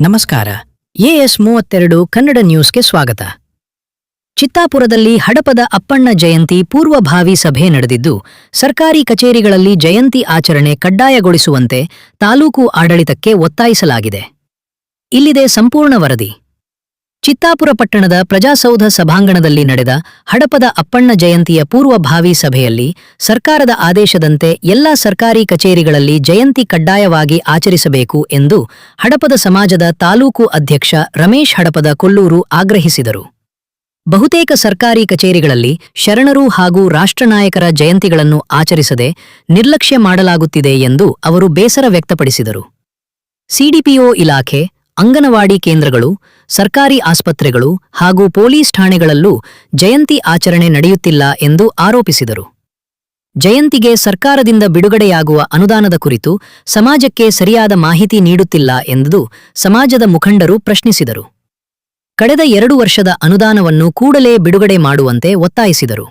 ನಮಸ್ಕಾರ. AS32 ಕನ್ನಡ ನ್ಯೂಸ್ಗೆ ಸ್ವಾಗತ. ಚಿತ್ತಾಪುರದಲ್ಲಿ ಹಡಪದ ಅಪ್ಪಣ್ಣ ಜಯಂತಿ ಪೂರ್ವಭಾವಿ ಸಭೆ ನಡೆದಿದ್ದು, ಸರ್ಕಾರಿ ಕಚೇರಿಗಳಲ್ಲಿ ಜಯಂತಿ ಆಚರಣೆ ಕಡ್ಡಾಯಗೊಳಿಸುವಂತೆ ತಾಲೂಕು ಆಡಳಿತಕ್ಕೆ ಒತ್ತಾಯಿಸಲಾಗಿದೆ. ಇಲ್ಲಿದೆ ಸಂಪೂರ್ಣ ವರದಿ. ಚಿತ್ತಾಪುರ ಪಟ್ಟಣದ ಪ್ರಜಾಸೌಧ ಸಭಾಂಗಣದಲ್ಲಿ ನಡೆದ ಹಡಪದ ಅಪ್ಪಣ್ಣ ಜಯಂತಿಯ ಪೂರ್ವಭಾವಿ ಸಭೆಯಲ್ಲಿ ಸರ್ಕಾರದ ಆದೇಶದಂತೆ ಎಲ್ಲಾ ಸರ್ಕಾರಿ ಕಚೇರಿಗಳಲ್ಲಿ ಜಯಂತಿ ಕಡ್ಡಾಯವಾಗಿ ಆಚರಿಸಬೇಕು ಎಂದು ಹಡಪದ ಸಮಾಜದ ತಾಲೂಕು ಅಧ್ಯಕ್ಷ ರಮೇಶ್ ಹಡಪದ ಕೊಲ್ಲೂರು ಆಗ್ರಹಿಸಿದರು. ಬಹುತೇಕ ಸರ್ಕಾರಿ ಕಚೇರಿಗಳಲ್ಲಿ ಶರಣರು ಹಾಗೂ ರಾಷ್ಟ್ರನಾಯಕರ ಜಯಂತಿಗಳನ್ನು ಆಚರಿಸದೆ ನಿರ್ಲಕ್ಷ್ಯ ಮಾಡಲಾಗುತ್ತಿದೆ ಎಂದು ಅವರು ಬೇಸರ ವ್ಯಕ್ತಪಡಿಸಿದರು. ಸಿಡಿಪಿಒ ಇಲಾಖೆ, ಅಂಗನವಾಡಿ ಕೇಂದ್ರಗಳು, ಸರ್ಕಾರಿ ಆಸ್ಪತ್ರೆಗಳು ಹಾಗೂ ಪೊಲೀಸ್ ಠಾಣೆಗಳಲ್ಲೂ ಜಯಂತಿ ಆಚರಣೆ ನಡೆಯುತ್ತಿಲ್ಲ ಎಂದು ಆರೋಪಿಸಿದರು. ಜಯಂತಿಗೆ ಸರ್ಕಾರದಿಂದ ಬಿಡುಗಡೆಯಾಗುವ ಅನುದಾನದ ಕುರಿತು ಸಮಾಜಕ್ಕೆ ಸರಿಯಾದ ಮಾಹಿತಿ ನೀಡುತ್ತಿಲ್ಲ ಎಂದು ಸಮಾಜದ ಮುಖಂಡರು ಪ್ರಶ್ನಿಸಿದರು. ಕಳೆದ 2 ವರ್ಷದ ಅನುದಾನವನ್ನು ಕೂಡಲೇ ಬಿಡುಗಡೆ ಮಾಡುವಂತೆ ಒತ್ತಾಯಿಸಿದರು.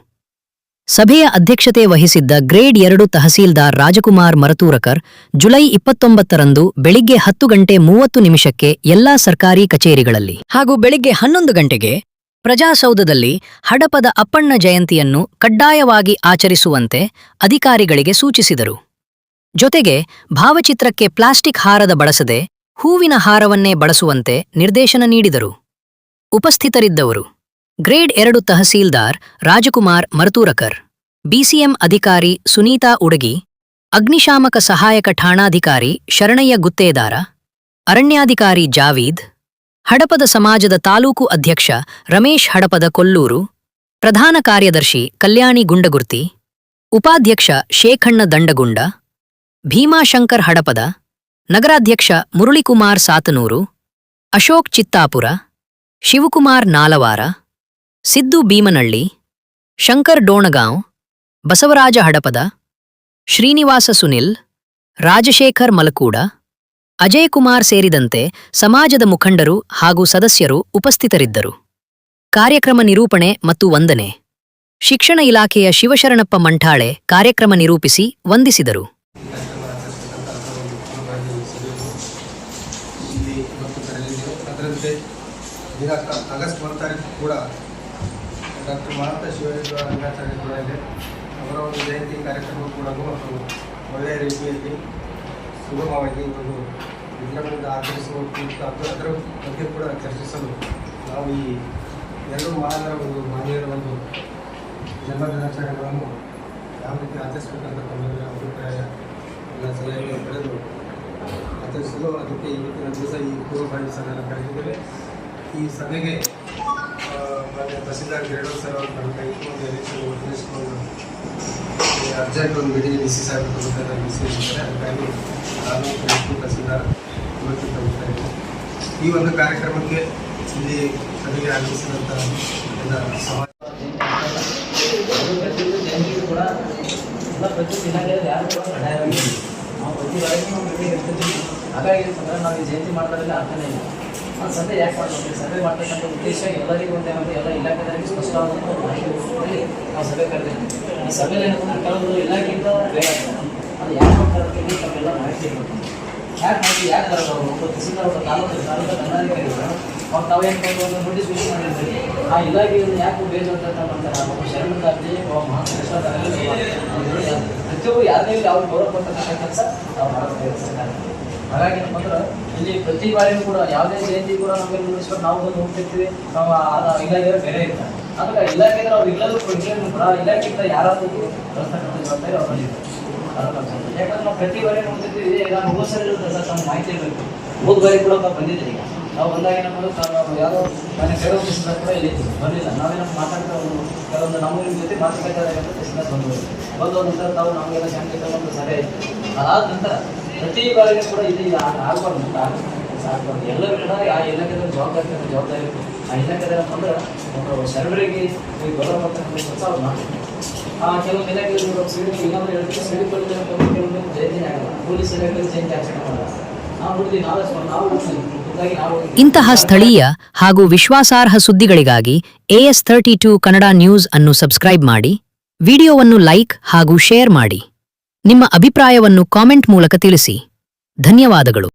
ಸಭೆಯ ಅಧ್ಯಕ್ಷತೆ ವಹಿಸಿದ್ದ ಗ್ರೇಡ್ 2 ತಹಸೀಲ್ದಾರ್ ರಾಜಕುಮಾರ್ ಮರತೂರಕರ್ ಜುಲೈ 29ರಂದು ಬೆಳಿಗ್ಗೆ 10:30 ಎಲ್ಲಾ ಸರ್ಕಾರಿ ಕಚೇರಿಗಳಲ್ಲಿ ಹಾಗೂ ಬೆಳಿಗ್ಗೆ 11 ಗಂಟೆಗೆ ಪ್ರಜಾಸೌಧದಲ್ಲಿ ಹಡಪದ ಅಪ್ಪಣ್ಣ ಜಯಂತಿಯನ್ನು ಕಡ್ಡಾಯವಾಗಿ ಆಚರಿಸುವಂತೆ ಅಧಿಕಾರಿಗಳಿಗೆ ಸೂಚಿಸಿದರು. ಜೊತೆಗೆ ಭಾವಚಿತ್ರಕ್ಕೆ ಪ್ಲಾಸ್ಟಿಕ್ ಹಾರದ ಬಳಸದೆ ಹೂವಿನ ಹಾರವನ್ನೇ ಬಳಸುವಂತೆ ನಿರ್ದೇಶನ ನೀಡಿದರು. ಉಪಸ್ಥಿತರಿದ್ದವರು ಗ್ರೇಡ್ 2 ತಹಸೀಲ್ದಾರ್ ರಾಜಕುಮಾರ್ ಮರತೂರಕರ್, ಬಿಸಿಎಂ ಅಧಿಕಾರಿ ಸುನೀತಾ ಉಡಗಿ, ಅಗ್ನಿಶಾಮಕ ಸಹಾಯಕ ಠಾಣಾಧಿಕಾರಿ ಶರಣಯ್ಯ ಗುತ್ತೇದಾರ, ಅರಣ್ಯಾಧಿಕಾರಿ ಜಾವೀದ್, ಹಡಪದ ಸಮಾಜದ ತಾಲೂಕು ಅಧ್ಯಕ್ಷ ರಮೇಶ್ ಹಡಪದ ಕೊಲ್ಲೂರು, ಪ್ರಧಾನ ಕಾರ್ಯದರ್ಶಿ ಕಲ್ಯಾಣಿ ಗುಂಡಗುರ್ತಿ, ಉಪಾಧ್ಯಕ್ಷ ಶೇಖಣ್ಣ ದಂಡಗುಂಡ, ಭೀಮಾಶಂಕರ್ ಹಡಪದ, ನಗರಾಧ್ಯಕ್ಷ ಮುರಳಿಕುಮಾರ್ ಸಾತನೂರು, ಅಶೋಕ್ ಚಿತ್ತಾಪುರ, ಶಿವಕುಮಾರ್ ನಾಲವಾರ, ಸಿದ್ದು ಭೀಮನಳ್ಳಿ, ಶಂಕರ್ ಡೋಣಗಾಂವ್, ಬಸವರಾಜ ಹಡಪದ, ಶ್ರೀನಿವಾಸ ಸುನಿಲ್, ರಾಜಶೇಖರ್ ಮಲಕೂಡ, ಅಜಯ್ ಕುಮಾರ್ ಸೇರಿದಂತೆ ಸಮಾಜದ ಮುಖಂಡರು ಹಾಗೂ ಸದಸ್ಯರು ಉಪಸ್ಥಿತರಿದ್ದರು. ಕಾರ್ಯಕ್ರಮ ನಿರೂಪಣೆ ಮತ್ತು ವಂದನೆ. ಶಿಕ್ಷಣ ಇಲಾಖೆಯ ಶಿವಶರಣಪ್ಪ ಮಂಠಾಳೆ ಕಾರ್ಯಕ್ರಮ ನಿರೂಪಿಸಿ ವಂದಿಸಿದರು. ಆಗಸ್ಟ್ 1 ತಾರೀಕು ಕೂಡ ಡಾಕ್ಟರ್ ಮಹಾಂತ ಶಿವಲಿಂಗ ಲಿಂಗಾಚಾರ್ಯ ಕೂಡ ಇದೆ. ಅವರ ಒಂದು ಜಯಂತಿ ಕಾರ್ಯಕ್ರಮ ಕೂಡ ಒಳ್ಳೆಯ ರೀತಿಯಲ್ಲಿ ಸುಗಮವಾಗಿ ಒಂದು ವಿಜೃಂಭಣೆಯಿಂದ ಆಚರಿಸುವ ಅದರ ಬಗ್ಗೆ ಕೂಡ ಚರ್ಚಿಸಲು ನಾವು ಈ 2 ಮಹಾನರ ಒಂದು ಮಾನ್ಯರ ಒಂದು ಜನ್ಮ ದಿನಾಚರಣೆಗಳನ್ನು ಯಾವ ರೀತಿ ಆಚರಿಸಬೇಕಂತ ತಮ್ಮ ಅಭಿಪ್ರಾಯ ಎಲ್ಲ ಸಲಹೆಗಳನ್ನು ಪಡೆದು ಆಚರಿಸಲು ಅದಕ್ಕೆ ಇವತ್ತಿನ ದಿವಸ ಈ ಪೂರ್ವಭಾವಿ ಸಭೆಯನ್ನು ಕರೆದಿದ್ದೇವೆ. ಈ ಸಭೆಗೆ ತಹಸೀಲ್ದಾರ್ ಗ್ರೇಡ್ 1 ಸರ್ ಅವರು ನಮ್ಮ ಕೈಗೊಂಡು ತಿಳಿಸಿಕೊಂಡು ಅರ್ಜೆಂಟ್ ಒಂದು ಮೀಟಿಂಗ್ ಡಿ ಸಿ ಸಾಹೇಬ್ ಕೊಡುತ್ತಾರೆ ವಿಶೇಷಿದ್ದಾರೆ. ಅದಕ್ಕಾಗಿ ನಾನು ತಹಸೀಲ್ದಾರ್ ಇವತ್ತು ತಗೋತಾ ಇದ್ದೀನಿ. ಈ ಒಂದು ಕಾರ್ಯಕ್ರಮಕ್ಕೆ ಇಲ್ಲಿ ಸಭೆಗೆ ಆಗಮಿಸಿದಂಥ ಎಲ್ಲ ಸಮಾಜ ಹಾಗಾಗಿ ನಾವು ಜಯಂತಿ ಮಾಡ್ತಾರಲ್ಲ ಅರ್ಥನೇ ಇಲ್ಲ. ಆ ಸಭೆ ಯಾಕೆ ಮಾಡ್ತೀವಿ? ಸಭೆ ಮಾಡ್ತಕ್ಕಂಥ ಉದ್ದೇಶ ಎಲ್ಲರಿಗೂ ಒಂದೇನಂದ್ರೆ ಎಲ್ಲ ಇಲಾಖೆದಾರಿಗೆ ಸ್ಪಷ್ಟವಾದಂಥ ಒಂದು ಮಾಹಿತಿ ನಾವು ಸಭೆ ಕರೆದಿರ್ತೀವಿ. ಈ ಸಭೆಯಲ್ಲಿ ಏನಂದ್ರೆ ಕೆಲವೊಂದು ಇಲಾಖೆಯಿಂದ ಬೇರೆ ಅದು ಯಾಕೆ ಮಾಡ್ತಾರೆ ತಮ್ಮೆಲ್ಲ ಮಾಹಿತಿ ಇರ್ಬೇಕು. ಯಾಕೆ ಮಾಹಿತಿ ಯಾಕೆ ಬರೋದು? ಒಬ್ಬ ತಹಸೀಲ್ದಾರ್ ಒಬ್ಬ ತಾಲೂಕು ದಂಡಾಧಿಕಾರಿಗಳು ಅವ್ರು ತಾವೇನು ಒಂದು ನೋಟಿಸ್ ಬಿಸಿ ಮಾಡಿರ್ತೀವಿ. ಆ ಇಲಾಖೆಯನ್ನು ಯಾಕೆ ಬೇಜ ಅಂತ ಮಾಡ್ತಾರೆ? ಒಬ್ಬ ಶರಣದಾಗಿ ಒಬ್ಬ ಮಹಾಂತೇಶ್ವರದಲ್ಲಿ ಪ್ರತಿಯೊಬ್ಬರು ಯಾರೇ ಇಲ್ಲಿ ಅವ್ರು ಗೌರವ ಕೊಡ್ತಕ್ಕಂಥ ಕೆಲಸ ನಾವು ಮಾಡಬೇಕು ಸರ್ಕಾರ. ಹಾಗಾಗಿ ಏನಪ್ಪ ಅಂದ್ರೆ ಇಲ್ಲಿ ಪ್ರತಿ ಬಾರಿಯೂ ಕೂಡ ಯಾವುದೇ ಜಯಂತಿ ಕೂಡ ನಮಗೆ ನೋಡಿಸ್ಕೊಂಡು ನಾವು ಬಂದು ಹೋಗ್ತಿರ್ತೀವಿ. ನಾವು ಇಲಾಖೆ ಬೇರೆ ಇರ್ತಾರೆ. ಅದಕ್ಕೆ ಇಲಾಖೆ ಅವ್ರು ಇಲ್ಲದೂ ಕೂಡ ಇಲಾಖೆಯಿಂದ ಯಾರಾದರೂ ಕಳಿಸ್ತಕ್ಕಂಥ ಜವಾಬ್ದಾರಿ ಅವ್ರಲ್ಲಿ ಯಾಕಂದ್ರೆ ನಾವು ಪ್ರತಿ ಬಾರಿ ನೋಡ್ತಿರ್ತೀವಿ. ನಾನು ಹೋದ ಸರಿ ಇರುತ್ತೆ ಸರ್ ನಮ್ಗೆ ಮಾಹಿತಿ ಇರಬೇಕು. ಹೋದ ಬಾರಿ ಕೂಡ ನಾವು ಬಂದಿದ್ದೀವಿ. ಈಗ ನಾವು ಬಂದಾಗ ಏನಪ್ಪ ನಾವು ಯಾವುದೋ ನಾನು ಕೆಲವು ತಹಸೀಲ್ದಾರ್ ಕೂಡ ಇಲ್ಲಿ ಬರಲಿಲ್ಲ. ನಾವೇನಪ್ಪ ಮಾತಾಡ್ತಾ ಕೆಲವೊಂದು ನಮ್ಮ ಜೊತೆ ಮಾತುಕತೆ ತಹಸೀಲ್ದಾರ್ ಬಂದು ನಂತರ ತಾವು ನಮಗೆಲ್ಲ ಶಾಂತಿ ಒಂದು ಸಭೆ ಇತ್ತು. ಅದಾದ ನಂತರ ಪ್ರತಿ ಬಾರಿಗೂ ಕೂಡ ಇಲ್ಲಿ ಆಗಬಾರ್ದು ಆಗಬಾರ್ದು. ಎಲ್ಲರೂ ಕೂಡ ಆ ಇಲಾಖೆದ ಜವಾಬ್ದಾರಿ ಇತ್ತು. ಆ ಇಲಾಖೆದ ಅಂದ್ರೆ ಒಂದು ಶರಣರಿಗೆ ಗೌರವ ಮಾಡ್ತಕ್ಕಂಥ ಕೆಲಸ ಅವ್ರು ಮಾಡ್ತಾರೆ. ಕೆಲವೊಂದು ಇಲಾಖೆಗಳು ಇನ್ನೊಂದು ಹೇಳ್ತೀವಿ ಸಿಡಿಪಲ್ಲಿ ಕೆಲವೊಂದು ಜಯಂತಿನೇ ಆಗಲ್ಲ. ಪೊಲೀಸ್ ಇಲಾಖೆಯಲ್ಲಿ ಜಯಂತಿ ಆಚರಣೆ ಮಾಡಲ್ಲ. ನಾವು ನೋಡ್ತೀವಿ ನಾವು ಇಂತಹ ಸ್ಥಳೀಯ ಹಾಗೂ ವಿಶ್ವಾಸಾರ್ಹ ಸುದ್ದಿಗಳಿಗಾಗಿ AS32 ಕನ್ನಡ ನ್ಯೂಸ್ ಅನ್ನು ಸಬ್ಸ್ಕ್ರೈಬ್ ಮಾಡಿ, ವಿಡಿಯೋವನ್ನು ಲೈಕ್ ಹಾಗೂ ಶೇರ್ ಮಾಡಿ. ನಿಮ್ಮ ಅಭಿಪ್ರಾಯವನ್ನು ಕಾಮೆಂಟ್ ಮೂಲಕ ತಿಳಿಸಿ. ಧನ್ಯವಾದಗಳು.